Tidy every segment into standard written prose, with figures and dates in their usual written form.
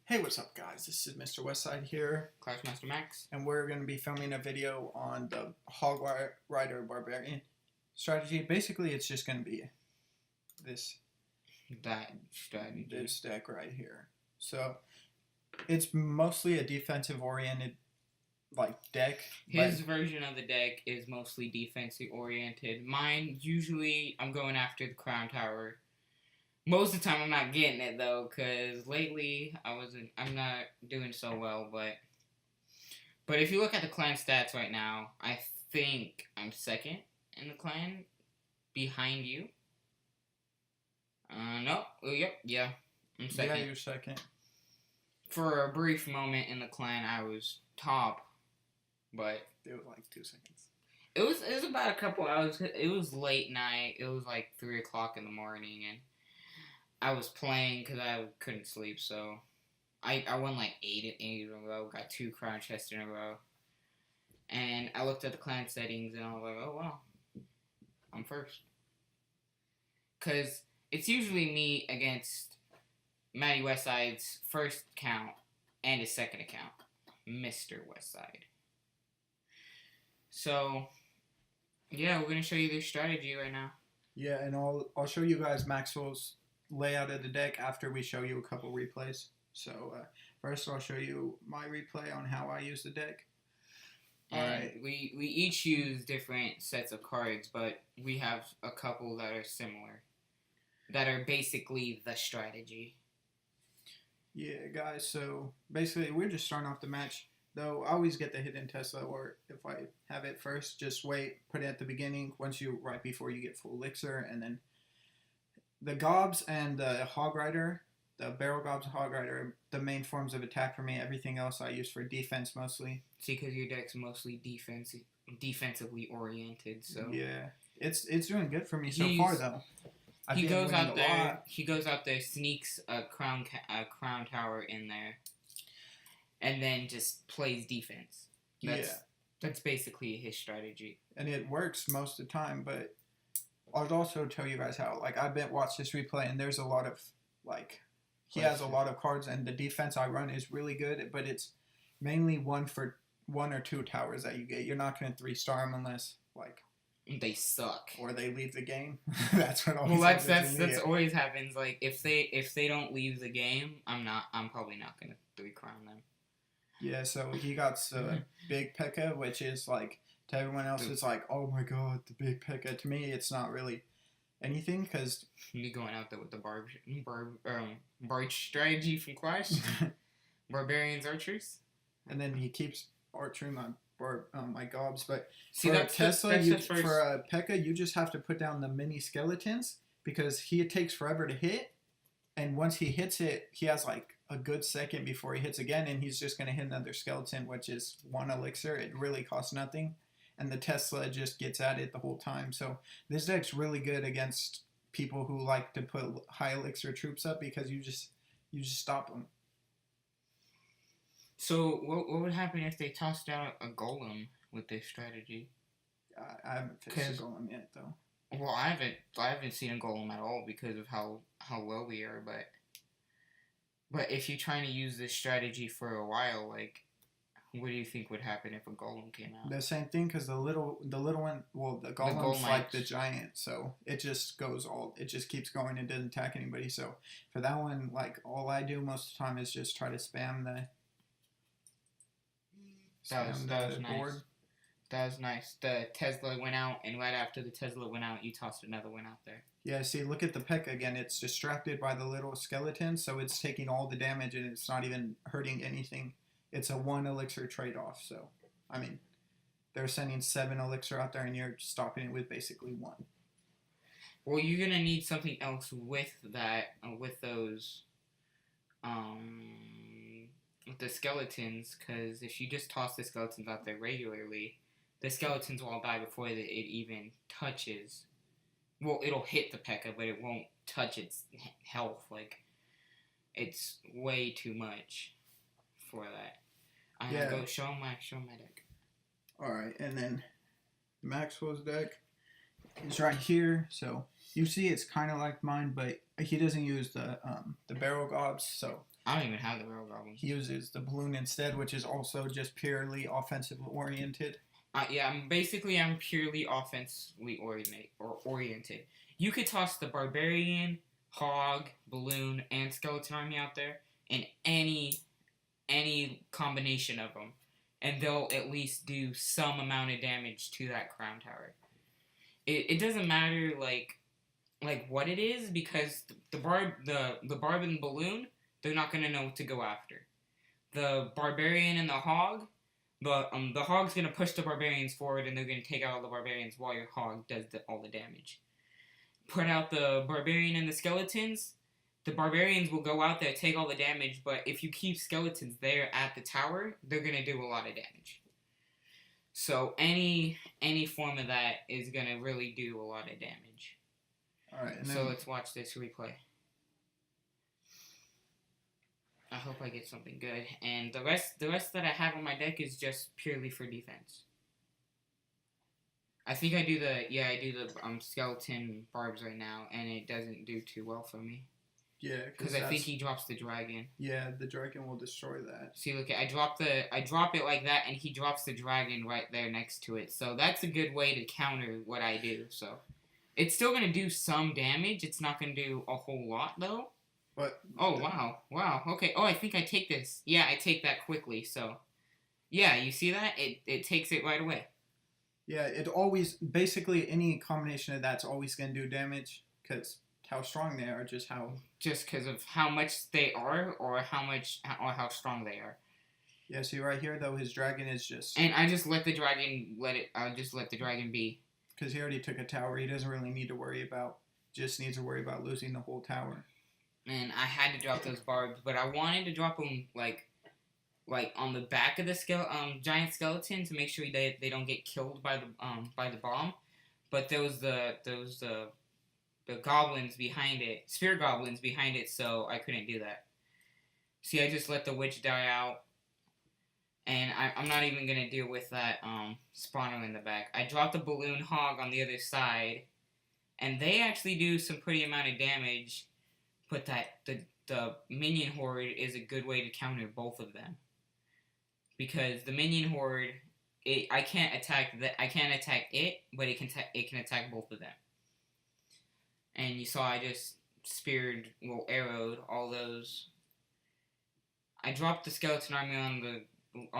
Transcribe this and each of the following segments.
Hey, what's up, guys? This is Mr. Westside here, Clashmaster Max. and we're going to be filming a video on the Hog Rider Barbarian strategy. Basically, it's just going to be this strategy. This deck right here. So, it's mostly a defensive-oriented deck. His version of the deck is mostly defensive oriented. Mine, usually, I'm going after the Crown Tower. Most of the time, I'm not getting it though, cause lately I'm not doing so well. But if you look at the clan stats right now, I think I'm second in the clan, behind you. No, yeah, I'm second. Yeah, you're second. For a brief moment in the clan, I was top, but it was like 2 seconds. It was about a couple hours. It was late night. It was like 3 o'clock in the morning, and I was playing because I couldn't sleep, so I won like 8 in a row, got 2 crown chests in a row, and I looked at the clan settings, and I was like, oh, wow, I'm first. Because it's usually me against Matty Westside's first account and his second account, Mr. Westside. So, yeah, we're going to show you this strategy right now. Yeah, and I'll show you guys Maxwell's layout of the deck after we show you a couple replays. So first I'll show you my replay on how I use the deck. Alright. We each use different sets of cards, but we have a couple that are similar. That are basically the strategy. Yeah, guys, so basically we're just starting off the match. Though I always get the hidden Tesla, or if I have it first, just wait, put it at the beginning, right before you get full elixir, and then the Gobs and the Hog Rider, the Barrel Gobs and Hog Rider, the main forms of attack for me. Everything else I use for defense mostly. See, because your deck's mostly defensively oriented, so yeah, it's doing good for me so far though. He goes out there, sneaks a crown tower in there, and then just plays defense. That's basically his strategy, and it works most of the time, but I'll also tell you guys how, I've watched this replay, and there's a lot of, he has a lot of cards, and the defense I run is really good, but it's mainly one or two towers that you get. You're not going to 3-star them unless, they suck. Or they leave the game. That's what always happens. Well, that's always happens. Like, if they don't leave the game, I'm probably not going to 3-crown them. Yeah, so he got Big P.E.K.K.A, which is, to everyone else, it's like, oh my god, the Big P.E.K.K.A. To me, it's not really anything, because... Me going out there with the Barb strategy from Clash. Barbarians Archers. And then he keeps archering my Gobs, but see, for Tesla, for P.E.K.K.A, you just have to put down the mini skeletons, because it takes forever to hit, and once he hits it, he has, a good second before he hits again, and he's just going to hit another skeleton, which is 1 elixir. It really costs nothing. And the Tesla just gets at it the whole time. So this deck's really good against people who like to put high elixir troops up, because you just stop them. So what would happen if they tossed out a golem with this strategy? I haven't faced a golem yet, though. Well, I haven't seen a golem at all because of how low we are. But if you're trying to use this strategy for a while, what do you think would happen if a golem came out? The same thing, because the little one, well, the golem's like the giant, so it just keeps going and doesn't attack anybody. So for that one, all I do most of the time is just try to spam the board. Nice. That was nice. The Tesla went out, and right after the Tesla went out, you tossed another one out there. Yeah, see, look at the P.E.K.K.A. again. It's distracted by the little skeleton, so it's taking all the damage, and it's not even hurting anything. It's a 1 elixir trade-off, so, I mean, they're sending 7 elixir out there, and you're stopping it with basically 1. Well, you're going to need something else with that, with those, with the skeletons, because if you just toss the skeletons out there regularly, the skeletons will all die before it even touches. Well, it'll hit the P.E.K.K.A, but it won't touch its health. It's way too much for that. I'm gonna go show my deck. Alright, and then Maxwell's deck is right here. So you see it's kind of like mine, but he doesn't use the barrel gobs. So I don't even have the Barrel Goblins. He uses the balloon instead, which is also just purely offensive oriented. Yeah, I'm purely offensively oriented. You could toss the Barbarian, Hog, Balloon, and Skeleton Army out there in any combination of them, and they'll at least do some amount of damage to that Crown Tower. It doesn't matter like what it is, because the Barb and Balloon, they're not gonna know what to go after. The Barbarian and the Hog, the Hog's gonna push the Barbarians forward, and they're gonna take out all the Barbarians while your Hog does all the damage. Put out the Barbarian and the Skeletons. The Barbarians will go out there, take all the damage, but if you keep Skeletons there at the tower, they're gonna do a lot of damage. So any form of that is gonna really do a lot of damage. All right. So let's watch this replay. I hope I get something good. And the rest that I have on my deck is just purely for defense. I think I do the skeleton barbs right now, and it doesn't do too well for me. Yeah, because I think he drops the dragon. Yeah, the dragon will destroy that. See, look, I drop it like that, and he drops the dragon right there next to it. So that's a good way to counter what I do. So it's still gonna do some damage. It's not gonna do a whole lot though. But oh wow, okay. Oh, I think I take this. Yeah, I take that quickly. So yeah, you see that? It takes it right away. Yeah, it always basically any combination of that's always gonna do damage because how strong they are, just because of how much they are, or how strong they are. Yeah, see right here though, his dragon is just. And I just let the dragon be. Because he already took a tower, he doesn't really need to worry about. Just needs to worry about losing the whole tower. And I had to drop those barbs, but I wanted to drop them like on the back of the giant skeleton to make sure they don't get killed by the bomb. But there was the goblins behind it, spear goblins behind it, so I couldn't do that. See, I just let the witch die out, and I'm not even gonna deal with that spawner in the back. I dropped the balloon hog on the other side, and they actually do some pretty amount of damage. But the minion horde is a good way to counter both of them, because the minion horde, I can't attack it, but it can attack both of them. And you saw I just arrowed all those. I dropped the skeleton army on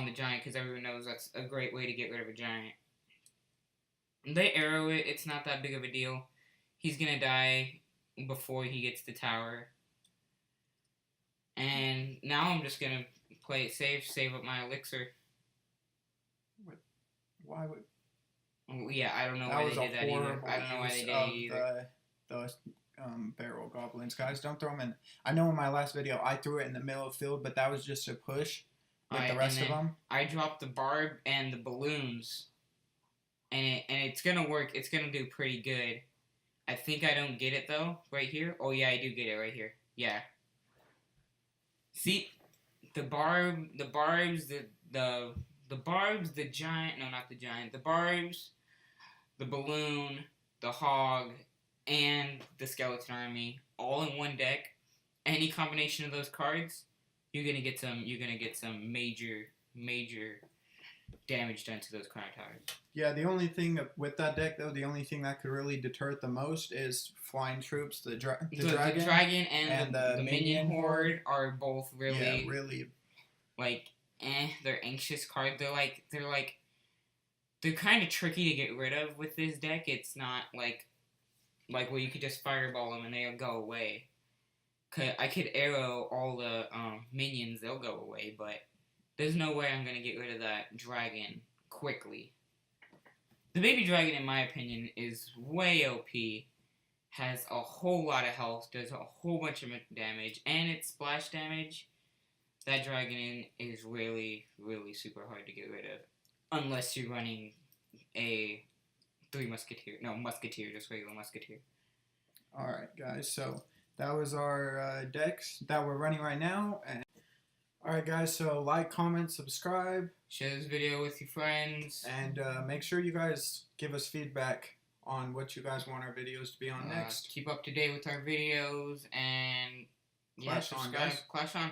the giant because everyone knows that's a great way to get rid of a giant. They arrow it. It's not that big of a deal. He's gonna die before he gets the tower. And now I'm just gonna play it safe, save up my elixir. Why would? Oh, yeah, I don't know why they did that either. I don't know why they did it either. The barrel goblins, guys, don't throw them in. I know in my last video I threw it in the middle of the field, but that was just to push with the rest of them. I dropped the barb and the balloons, and it's gonna work. It's gonna do pretty good. I think I don't get it though right here. Oh yeah, I do get it right here. Yeah. See, the barbs, the giant. No, not the giant. The barbs, the balloon, the hog, and the skeleton army all in one deck. Any combination of those cards, you're gonna get some major damage done to those crown towers. Yeah, the only thing with that deck though, the only thing that could really deter it the most is flying troops. The dragon and the minion horde are both really like they're anxious cards. They're kind of tricky to get rid of with this deck. It's not like where you could just fireball them and they'll go away. I could arrow all the minions, they'll go away, but there's no way I'm going to get rid of that dragon quickly. The baby dragon, in my opinion, is way OP, has a whole lot of health, does a whole bunch of damage, and its splash damage. That dragon is really, really super hard to get rid of. Unless you're running a musketeer, just regular musketeer. Alright, guys, so that was our decks that we're running right now. And alright, guys, so like, comment, subscribe. Share this video with your friends. And make sure you guys give us feedback on what you guys want our videos to be on next. Keep up to date with our videos, and Clash on, guys. Clash on.